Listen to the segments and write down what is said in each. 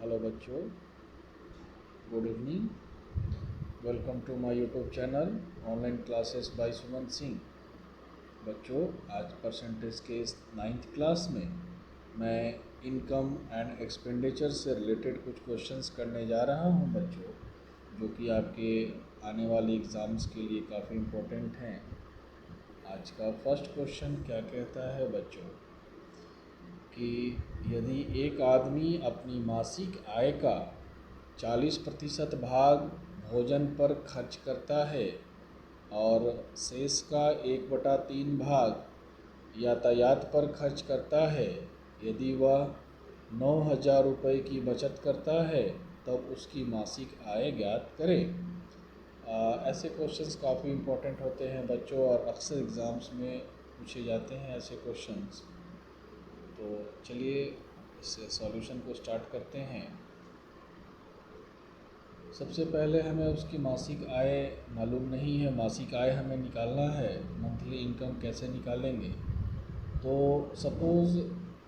Hello बच्चों, good evening. Welcome to my YouTube channel online classes by Suman Singh. बच्चों, आज percentage के इस 9th क्लास में मैं इनकम एंड एक्सपेंडिचर से रिलेटेड कुछ क्वेश्चंस करने जा रहा हूं बच्चों, जो कि आपके आने वाले एग्ज़ाम्स के लिए काफ़ी इम्पोर्टेंट हैं। आज का फर्स्ट क्वेश्चन क्या कहता है बच्चों कि यदि एक आदमी अपनी मासिक आय का 40% भाग भोजन पर खर्च करता है और शेष का 1/3 भाग यातायात पर खर्च करता है, यदि वह 9,000 रुपये की बचत करता है तब उसकी मासिक आय ज्ञात करें। ऐसे क्वेश्चंस काफ़ी इम्पोर्टेंट होते हैं बच्चों और अक्सर एग्ज़ाम्स में पूछे जाते हैं ऐसे क्वेश्चंस। तो चलिए इस सॉल्यूशन को स्टार्ट करते हैं। सबसे पहले हमें उसकी मासिक आय मालूम नहीं है, मासिक आय हमें निकालना है। मंथली इनकम कैसे निकालेंगे? तो सपोज़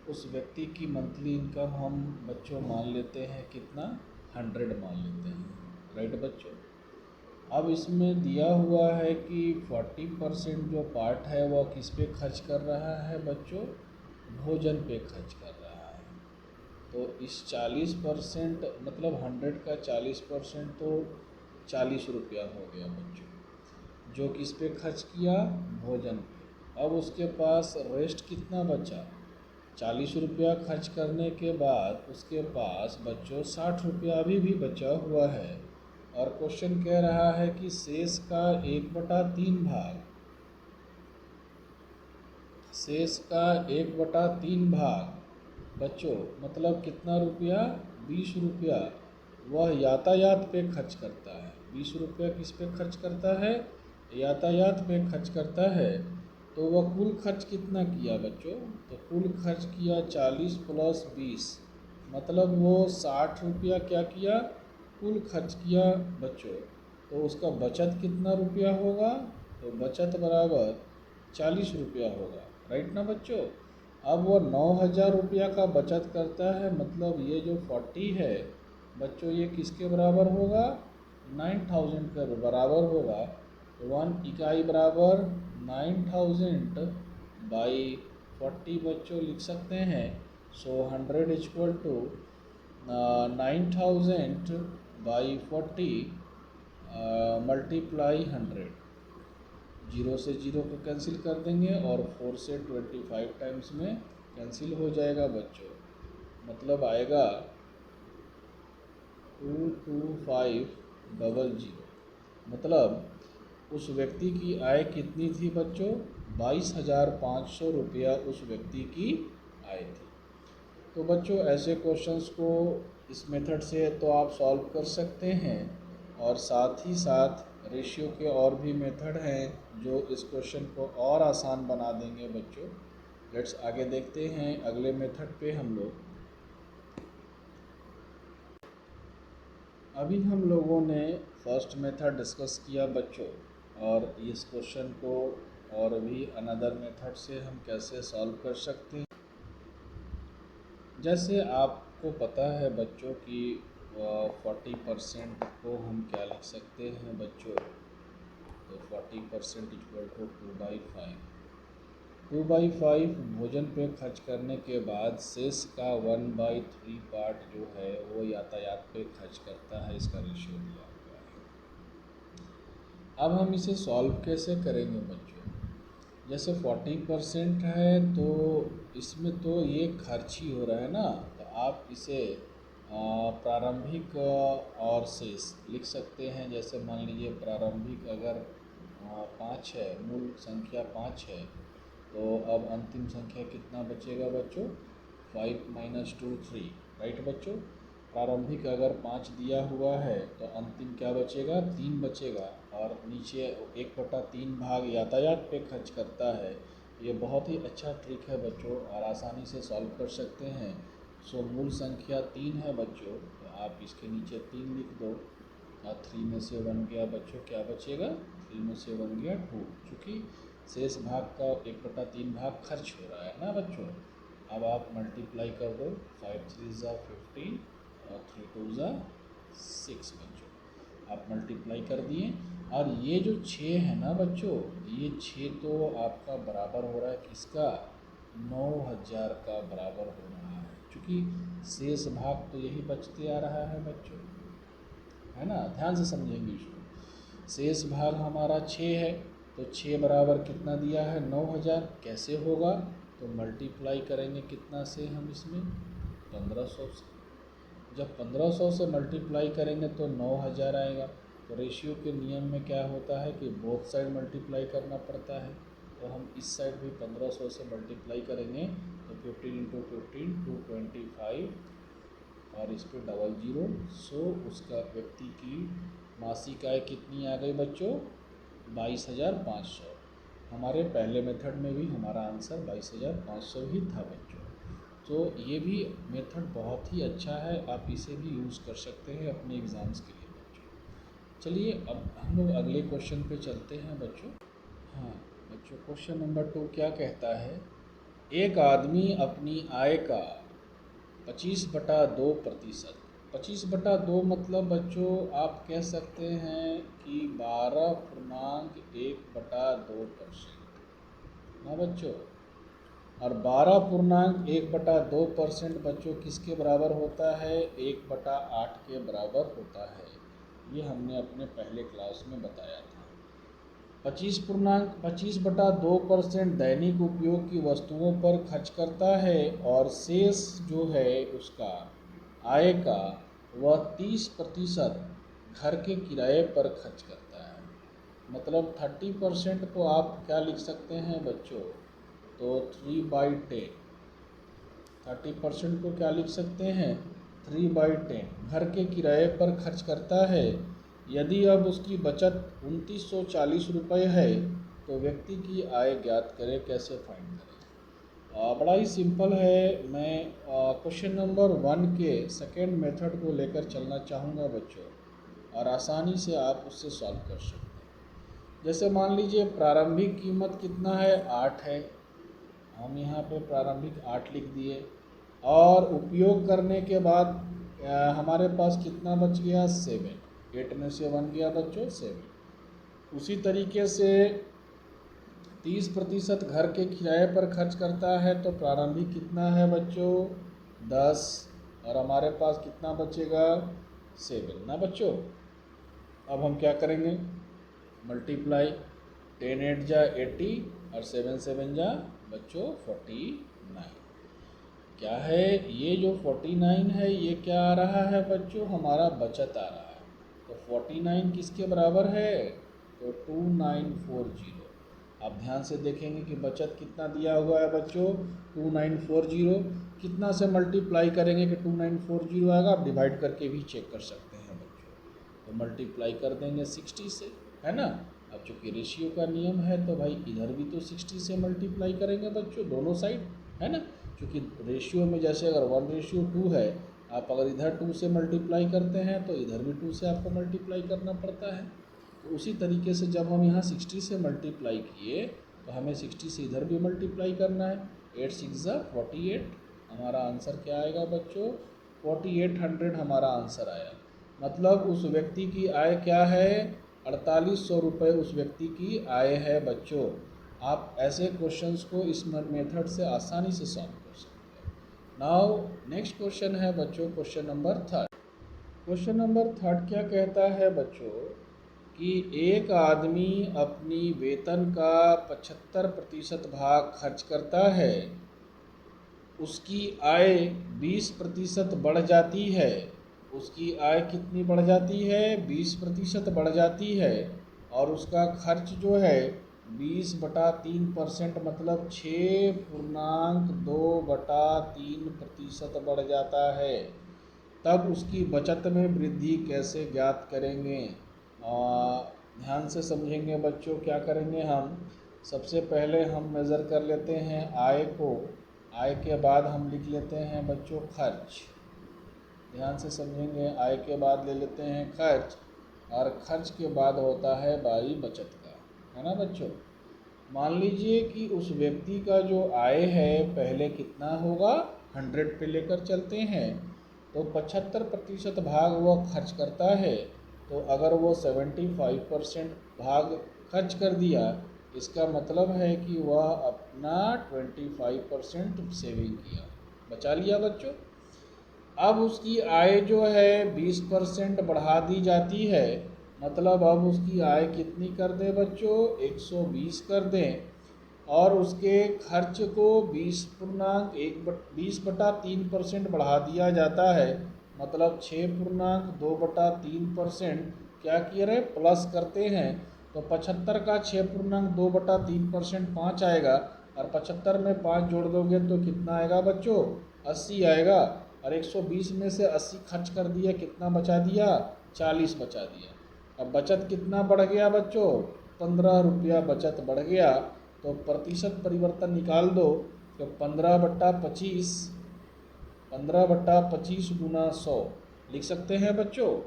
उस व्यक्ति की मंथली इनकम हम बच्चों मान लेते हैं कितना, 100 मान लेते हैं, राइट बच्चों। अब इसमें दिया हुआ है कि 40% जो पार्ट है वह किस पे खर्च कर रहा है बच्चों? भोजन पे खर्च कर रहा है। तो इस 40% मतलब 100 का 40% तो 40 रुपया हो गया बच्चों, जो किस पे खर्च किया? भोजन पे। अब उसके पास रेस्ट कितना बचा? 40 रुपया खर्च करने के बाद उसके पास बच्चों 60 रुपया अभी भी बचा हुआ है। और क्वेश्चन कह रहा है कि शेष का 1/3 भाग, शेष का 1/3 भाग बच्चों मतलब कितना रुपया? 20 रुपया वह यातायात पे खर्च करता है। 20 रुपया किस पे खर्च करता है? यातायात पे खर्च करता है। तो वह कुल खर्च कितना किया बच्चों? तो कुल खर्च किया 40 + 20, मतलब वो 60 रुपया क्या किया? कुल खर्च किया बच्चों। तो उसका बचत कितना रुपया होगा? तो बचत बराबर 40 रुपया होगा, राइट ना बच्चों। अब वो 9,000 रुपया का बचत करता है, मतलब ये जो 40 है बच्चों ये किसके बराबर होगा? 9,000 के बराबर होगा। तो 1 इकाई बराबर 9,000 बाई 40 बच्चों लिख सकते हैं। सो 100 इक्वल टू 9,000 बाई 40 मल्टीप्लाई 100। 0 से 0 को कैंसिल कर देंगे और 4 से 25 टाइम्स में कैंसिल हो जाएगा बच्चों, मतलब आएगा 22500। मतलब उस व्यक्ति की आय कितनी थी बच्चों? 22,500 रुपया उस व्यक्ति की आय थी। तो बच्चों ऐसे क्वेश्चंस को इस मेथड से तो आप सॉल्व कर सकते हैं, और साथ ही साथ रेशियो के और भी मेथड हैं जो इस क्वेश्चन को और आसान बना देंगे बच्चों। लेट्स आगे देखते हैं अगले मेथड पे हम लोग। अभी हम लोगों ने फर्स्ट मेथड डिस्कस किया बच्चों, और इस क्वेश्चन को और भी अनदर मेथड से हम कैसे सॉल्व कर सकते हैं। जैसे आपको पता है बच्चों कि 40% को हम क्या लिख सकते हैं बच्चों? तो 40% इक्वल टू 2/5। 2/5 भोजन पे खर्च करने के बाद शेष का 1/3 पार्ट जो है वो यातायात पे खर्च करता है। इसका रेशियो दिया हुआ है। अब हम इसे सॉल्व कैसे करेंगे बच्चों? जैसे 40% है तो इसमें तो ये खर्च ही हो रहा है ना, तो आप इसे प्रारंभिक और शेष लिख सकते हैं। जैसे मान लीजिए प्रारंभिक अगर 5 है, मूल संख्या 5 है, तो अब अंतिम संख्या कितना बचेगा बच्चों? 5 - 2 3, राइट बच्चों। प्रारंभिक अगर 5 दिया हुआ है तो अंतिम क्या बचेगा? 3 बचेगा। और नीचे 1/3 भाग यातायात पे खर्च करता है। ये बहुत ही अच्छा ट्रिक है बच्चों और आसानी से सॉल्व कर सकते हैं। सो मूल संख्या 3 है बच्चों, तो आप इसके नीचे 3 लिख दो। और 3 में से 1 गया बच्चों, क्या बचेगा? 3 में से 1 गया 2, चूँकि शेष भाग का 1/3 भाग खर्च हो रहा है ना बच्चों। अब आप मल्टीप्लाई कर दो, 5 3 = 15 और 3 2 ज़ा 6 बच्चों। आप मल्टीप्लाई कर दिए और ये जो 6 है ना बच्चों, ये 6 तो आपका बराबर हो रहा है किसका, 9000 का बराबर हो रहा है, क्योंकि शेष भाग तो यही बचते आ रहा है बच्चों, है ना। ध्यान से समझेंगे इसको। शेष भाग हमारा 6 है, तो 6 बराबर कितना दिया है, 9000। कैसे होगा, तो मल्टीप्लाई करेंगे कितना से हम इसमें, 1500 से। जब 1500 से मल्टीप्लाई करेंगे तो 9000 आएगा। तो रेशियो के नियम में क्या होता है कि बोथ साइड मल्टीप्लाई करना पड़ता है। तो हम इस साइड भी 1500 से मल्टीप्लाई करेंगे तो 15 × 15 225 और इस पर डबल जीरो। सो उसका व्यक्ति की मासिक आय कितनी आ गई बच्चों, 22,500। हमारे पहले मेथड में भी हमारा आंसर 22,500 ही था बच्चों। तो ये भी मेथड बहुत ही अच्छा है, आप इसे भी यूज़ कर सकते हैं अपने एग्ज़ाम्स के लिए बच्चों। चलिए अब हम लोग अगले क्वेश्चन पे चलते हैं बच्चों। हाँ बच्चों, क्वेश्चन नंबर 2 क्या कहता है, एक आदमी अपनी आय का 25/2%, 25/2 मतलब बच्चों आप कह सकते हैं कि 12.1/2% ना बच्चों। और 12.1/2% बच्चों किसके बराबर होता है, 1/8 के बराबर होता है। ये हमने अपने पहले क्लास में बताया था। 25/2% दैनिक उपयोग की वस्तुओं पर खर्च करता है और शेष जो है उसका आय का वह 30% घर के किराए पर खर्च करता है। मतलब 30% को आप क्या लिख सकते हैं बच्चों, तो 3/10। 30% को क्या लिख सकते हैं, 3/10 घर के किराए पर खर्च करता है। यदि अब उसकी बचत 2940 रुपये है तो व्यक्ति की आय ज्ञात करें, कैसे फाइंड करें। बड़ा ही सिंपल है। मैं क्वेश्चन नंबर 1 के सेकेंड मेथड को लेकर चलना चाहूँगा बच्चों, और आसानी से आप उससे सॉल्व कर सकते हैं। जैसे मान लीजिए प्रारंभिक कीमत कितना है, 8 है। हम यहाँ पे प्रारंभिक 8 लिख दिए और उपयोग करने के बाद हमारे पास कितना बच गया, 7। 8 में से 1 गया बच्चों 7। उसी तरीके से 30% घर के किराए पर खर्च करता है, तो प्रारंभिक कितना है बच्चों, 10 और हमारे पास कितना बचेगा, 7 ना बच्चों। अब हम क्या करेंगे, मल्टीप्लाई, 10 8 जा 80 और 7 7 जा बच्चों 49। क्या है ये जो 49 है, ये क्या आ रहा है बच्चों, हमारा बचत आ रहा है। तो 49 किसके बराबर है, तो 2940। आप ध्यान से देखेंगे कि बचत कितना दिया हुआ है बच्चों, 2940। कितना से मल्टीप्लाई करेंगे कि 2940 आएगा, आप डिवाइड करके भी चेक कर सकते हैं बच्चों। तो मल्टीप्लाई कर देंगे 60 से, है ना। अब चूँकि रेशियो का नियम है तो भाई इधर भी तो 60 से मल्टीप्लाई करेंगे बच्चों, दोनों साइड, है ना। क्योंकि रेशियो में जैसे अगर 1:2 है, आप अगर इधर 2 से मल्टीप्लाई करते हैं तो इधर भी 2 से आपको मल्टीप्लाई करना पड़ता है। तो उसी तरीके से जब हम यहाँ 60 से मल्टीप्लाई किए तो हमें 60 से इधर भी मल्टीप्लाई करना है। 8 6 जा 48। हमारा आंसर क्या आएगा बच्चों, 4800 हमारा आंसर आया। मतलब उस व्यक्ति की आय क्या है, 4800 रुपये उस व्यक्ति की आय है बच्चों। आप ऐसे क्वेश्चंस को इस मेथड से आसानी से सॉल्व कर सकते हैं। नाउ नेक्स्ट क्वेश्चन है बच्चों, क्वेश्चन नंबर 3। क्वेश्चन नंबर 3 क्या कहता है बच्चों कि एक आदमी अपनी वेतन का 75% भाग खर्च करता है, उसकी आय 20% बढ़ जाती है। उसकी आय कितनी बढ़ जाती है, 20% बढ़ जाती है। और उसका खर्च जो है 20/3% मतलब 6.2/3% बढ़ जाता है। तब उसकी बचत में वृद्धि कैसे ज्ञात करेंगे। ध्यान से समझेंगे बच्चों। क्या करेंगे हम, सबसे पहले हम मेज़र कर लेते हैं आय को। आय के बाद हम लिख लेते हैं बच्चों खर्च। ध्यान से समझेंगे, आय के बाद ले लेते हैं खर्च, और खर्च के बाद होता है बारी बचत का, है ना बच्चों। मान लीजिए कि उस व्यक्ति का जो आय है पहले कितना होगा, 100 पे लेकर चलते हैं। तो 75% भाग वह खर्च करता है। तो अगर वो 75% भाग खर्च कर दिया, इसका मतलब है कि वह अपना 25% सेविंग किया, बचा लिया बच्चों। अब उसकी आय जो है 20% बढ़ा दी जाती है, मतलब अब उसकी आय कितनी कर दें बच्चों, 120 कर दें, और उसके खर्च को 20/3% बढ़ा दिया जाता है, मतलब 6/2/3% क्या किए रहे, प्लस करते हैं। तो 75 का 6/2/3% 5 आएगा, और 75 में 5 जोड़ दोगे तो कितना आएगा बच्चों, 80 आएगा। और 120 में से 80 खर्च कर दिया, कितना बचा दिया, 40 बचा दिया। अब बचत कितना बढ़ गया बच्चों, 15 रुपया बचत बढ़ गया। तो प्रतिशत परिवर्तन निकाल दो, तो 15/25, 15/25 गुना 100 लिख सकते हैं बच्चों।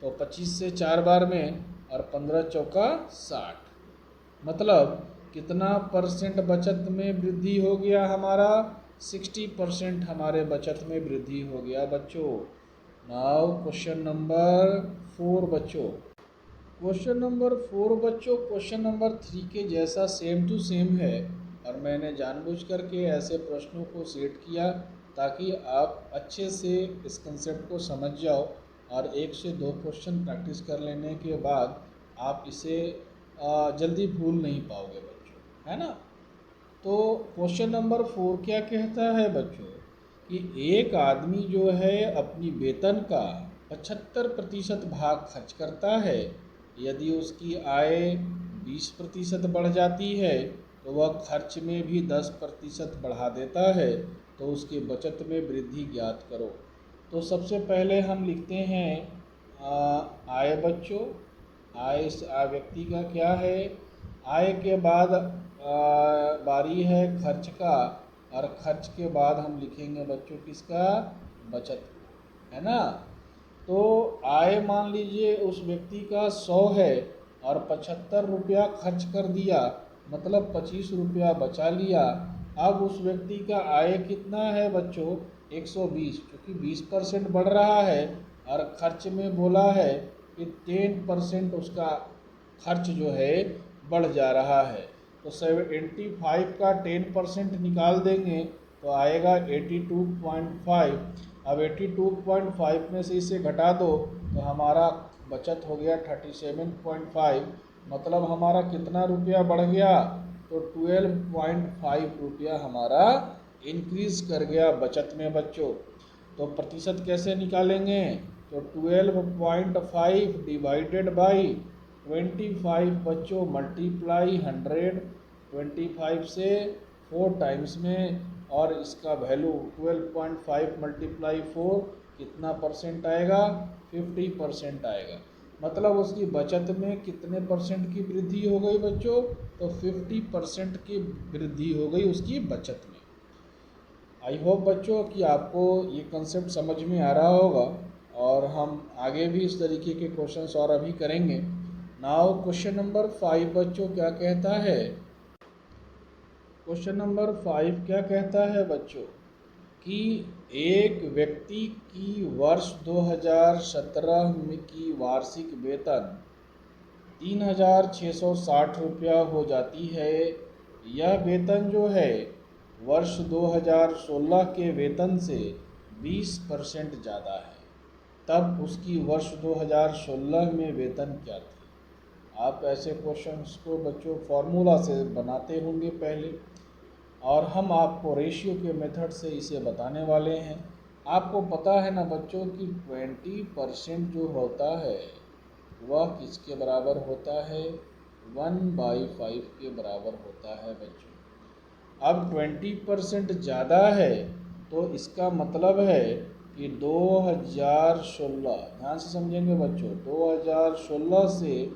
तो 25 से 4 बार में, और 15 चौका 60, मतलब कितना परसेंट बचत में वृद्धि हो गया हमारा, 60% हमारे बचत में वृद्धि हो गया बच्चों। नाउ क्वेश्चन नंबर 4 बच्चों। क्वेश्चन नंबर 4 बच्चों क्वेश्चन नंबर 3 के जैसा सेम टू सेम है, और मैंने जानबूझ करके ऐसे प्रश्नों को सेट किया ताकि आप अच्छे से इस कंसेप्ट को समझ जाओ, और 1 से 2 क्वेश्चन प्रैक्टिस कर लेने के बाद आप इसे जल्दी भूल नहीं पाओगे बच्चों, है ना। तो क्वेश्चन नंबर 4 क्या कहता है बच्चों, कि एक आदमी जो है अपनी वेतन का 75% भाग खर्च करता है। यदि उसकी आय 20% बढ़ जाती है, तो वह खर्च में भी 10% बढ़ा देता है। तो उसकी बचत में वृद्धि ज्ञात करो। तो सबसे पहले हम लिखते हैं आय बच्चों। आय इस व्यक्ति का क्या है, आय के बाद बारी है खर्च का, और खर्च के बाद हम लिखेंगे बच्चों किसका, बचत, है ना। तो आय मान लीजिए उस व्यक्ति का 100 है, और 75 रुपया खर्च कर दिया, मतलब 25 रुपया बचा लिया। अब उस व्यक्ति का आय कितना है बच्चों, 120, क्योंकि 20% बढ़ रहा है, और खर्च में बोला है कि 10% उसका खर्च जो है बढ़ जा रहा है। तो 75 का 10% निकाल देंगे तो आएगा 82.5। अब 82.5 में से इसे घटा दो तो हमारा बचत हो गया 37.5, मतलब हमारा कितना रुपया बढ़ गया, तो 12.5 रुपया हमारा इंक्रीज कर गया बचत में बच्चों। तो प्रतिशत कैसे निकालेंगे, तो 12.5 डिवाइडेड बाई 25 बच्चों, मल्टीप्लाई 100, 25 से 4 टाइम्स में, और इसका वैल्यू 12.5 मल्टीप्लाई 4 कितना परसेंट आएगा, 50% आएगा। मतलब उसकी बचत में कितने परसेंट की वृद्धि हो गई बच्चों, तो 50% की वृद्धि हो गई उसकी बचत में। आई होप बच्चों कि आपको ये कंसेप्ट समझ में आ रहा होगा, और हम आगे भी इस तरीके के क्वेश्चंस और अभी करेंगे। नाउ क्वेश्चन नंबर 5 बच्चों क्या कहता है, क्वेश्चन नंबर 5 क्या कहता है बच्चों, कि एक व्यक्ति की वर्ष 2017 में की वार्षिक वेतन 3,660 रुपया हो जाती है। यह वेतन जो है वर्ष 2016 के वेतन से 20% ज़्यादा है। तब उसकी वर्ष 2016 में वेतन क्या थी। आप ऐसे क्वेश्चंस को बच्चों फॉर्मूला से बनाते होंगे पहले, और हम आपको रेशियो के मेथड से इसे बताने वाले हैं। आपको पता है ना बच्चों कि 20% जो होता है वह किसके बराबर होता है, 1/5 के बराबर होता है बच्चों। अब 20% ज़्यादा है, तो इसका मतलब है कि 2016, ध्यान से समझेंगे बच्चों, 2016 से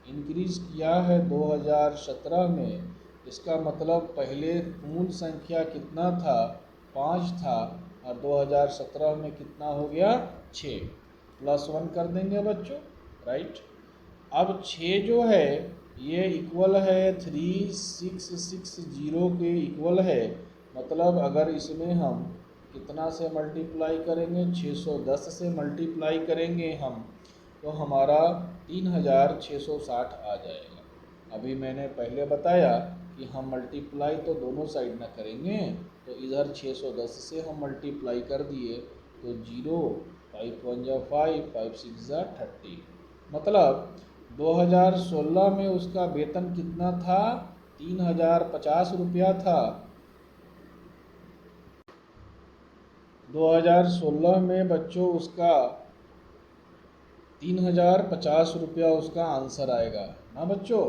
इंक्रीज किया है 2017 में। इसका मतलब पहले मूल संख्या कितना था, 5 था, और 2017 में कितना हो गया, 6, +1 कर देंगे बच्चों, राइट। अब 6 जो है ये इक्वल है 3660 के इक्वल है। मतलब अगर इसमें हम कितना से मल्टीप्लाई करेंगे, 610 से मल्टीप्लाई करेंगे हम, तो हमारा 3660 आ जाएगा। अभी मैंने पहले बताया कि हम मल्टीप्लाई तो दोनों साइड ना करेंगे, तो इधर 610 से हम मल्टीप्लाई कर दिए तो 0, 5 1 जा 5, 5 6 जा 30। मतलब 2016 में उसका वेतन कितना था, 3050 रुपया था। 2016 में बच्चों उसका 3050 रुपया उसका आंसर आएगा ना बच्चों।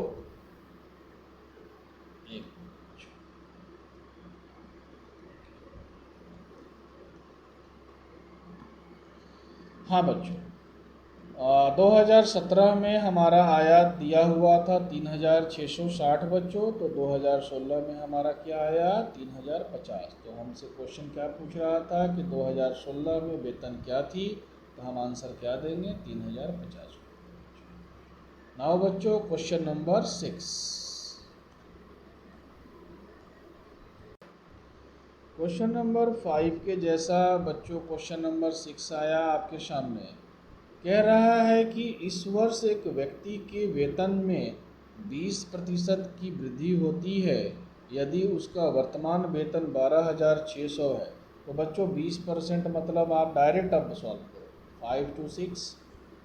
एक हाँ बच्चों, 2017 में हमारा आयात दिया हुआ था 3660 बच्चों, तो 2016 में हमारा क्या आया 3050। तो हमसे क्वेश्चन क्या पूछ रहा था कि 2016 में वेतन क्या थी, तो हम आंसर क्या देंगे 3050। नाउ बच्चों क्वेश्चन नंबर 6। क्वेश्चन नंबर 5 के जैसा बच्चों क्वेश्चन नंबर 6 आया आपके सामने। कह रहा है कि इस वर्ष एक व्यक्ति के वेतन में 20% की वृद्धि होती है यदि उसका वर्तमान वेतन 12,600 है। तो बच्चों 20% मतलब आप डायरेक्ट अब सॉल्व करो, 5 to 6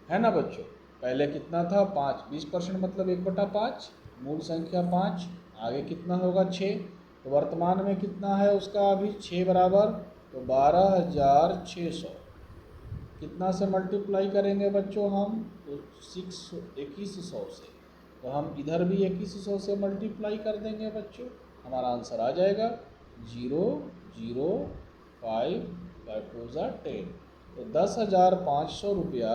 है ना बच्चों। पहले कितना था 5, 20% मतलब 1/5, मूल संख्या 5, आगे कितना होगा 6। तो वर्तमान में कितना है उसका अभी 6 बराबर, तो 12,600 कितना से मल्टीप्लाई करेंगे बच्चों हम, तो 2100 से। तो हम इधर भी 2100 से मल्टीप्लाई कर देंगे बच्चों, हमारा आंसर आ जाएगा 0 0 5 5 2 10। तो 10,500 रुपया,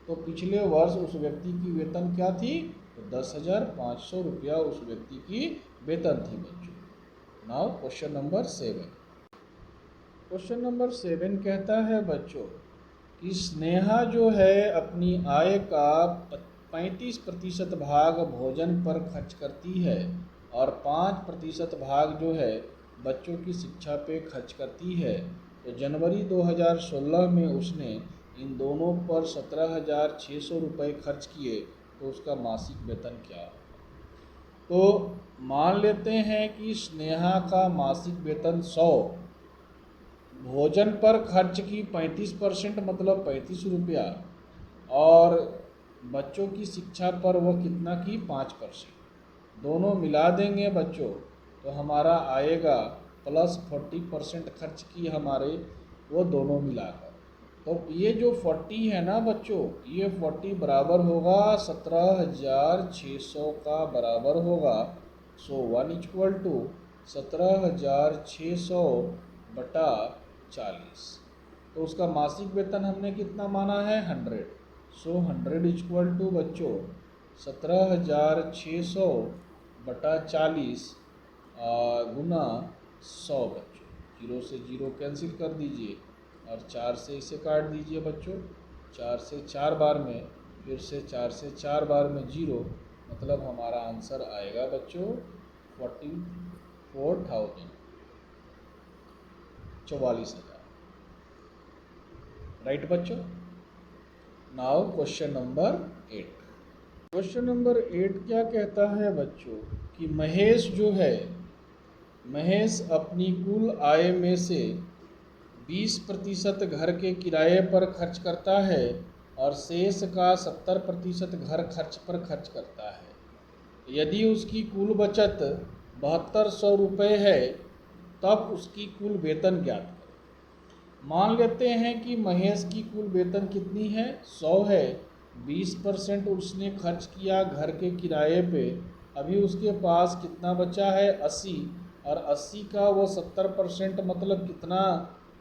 तो पिछले वर्ष उस व्यक्ति की वेतन क्या थी, तो 10,500 रुपया उस व्यक्ति की वेतन थी बच्चों। Now question number 7। Question number 7 कहता है बच्चों कि स्नेहा जो है अपनी आय का 35% भाग भोजन पर खर्च करती है और 5% भाग जो है बच्चों की शिक्षा पे खर्च करती है। तो जनवरी 2016 में उसने इन दोनों पर 17,600 रुपये खर्च किए, तो उसका मासिक वेतन क्या होगा। तो मान लेते हैं कि स्नेहा का मासिक वेतन 100, भोजन पर खर्च की 35% मतलब 35 रुपया, और बच्चों की शिक्षा पर वह कितना की 5%, दोनों मिला देंगे बच्चों, तो हमारा आएगा प्लस 40% खर्च की हमारे वो दोनों मिलाकर। तो ये जो 40 है ना बच्चों, ये 40 बराबर होगा 17,600 का बराबर होगा। सो 1 इक्वल टू 17,600 बटा 40। तो उसका मासिक वेतन हमने कितना माना है 100। सो 100 इक्वल टू बच्चों 17,600 बटा 40 गुना 100 बच्चों। 0 से 0 कैंसिल कर दीजिए और 4 से इसे काट दीजिए बच्चों। 4 से 4 बार में, फिर से 4 से 4 बार में 0, मतलब हमारा आंसर आएगा बच्चों 44,000, 44,000। राइट बच्चों। Now question number 8। Question number 8 क्या कहता है बच्चों कि महेश जो है, महेश अपनी कुल आय में से 20% घर के किराए पर खर्च करता है और शेष का 70% घर खर्च पर खर्च करता है। यदि उसकी कुल बचत 7200 रुपये है, तब उसकी कुल वेतन ज्ञात करें। मान लेते हैं कि महेश की कुल वेतन कितनी है 100 है, 20% उसने खर्च किया घर के किराए पे, अभी उसके पास कितना बचा है 80, और 80 का वो 70% मतलब कितना,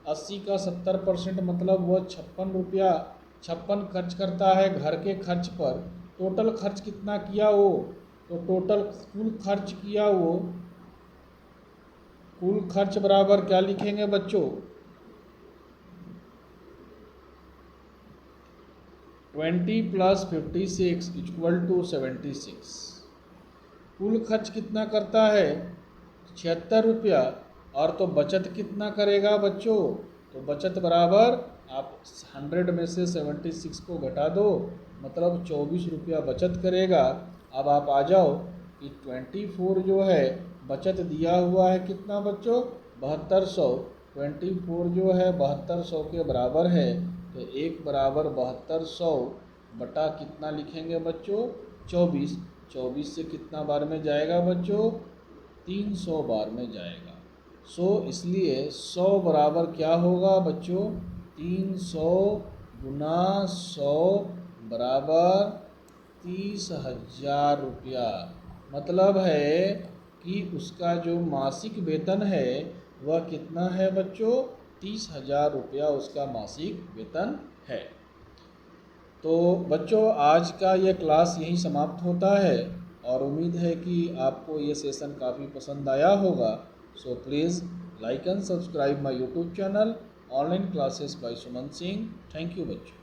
80 का 70% मतलब वो 56 रुपया, 56 खर्च करता है घर के खर्च पर। टोटल खर्च कितना किया वो, तो टोटल कुल खर्च किया वो, कुल खर्च बराबर क्या लिखेंगे बच्चों 20 + 56 = 76। कुल खर्च कितना करता है 76 रुपया, और तो बचत कितना करेगा बच्चों तो बचत बराबर आप 100 में से 76 को घटा दो, मतलब 24 रुपया बचत करेगा। अब आप आ जाओ कि 24 जो है बचत दिया हुआ है कितना बच्चों, 7200। 24 जो है 7200 के बराबर है, तो 1 बराबर 7200 बटा कितना लिखेंगे बच्चों, 24। 24 से कितना बार में जाएगा बच्चों, 300 बार में जाएगा। इसलिए 100 बराबर क्या होगा बच्चों, 300 गुना 100 बराबर 30,000 रुपया। मतलब है कि उसका जो मासिक वेतन है वह कितना है बच्चों, 30,000 रुपया उसका मासिक वेतन है। तो बच्चों आज का ये क्लास यहीं समाप्त होता है, और उम्मीद है कि आपको ये सेशन काफ़ी पसंद आया होगा। So please like and subscribe my YouTube channel online classes by Suman Singh. Thank you बच्चों।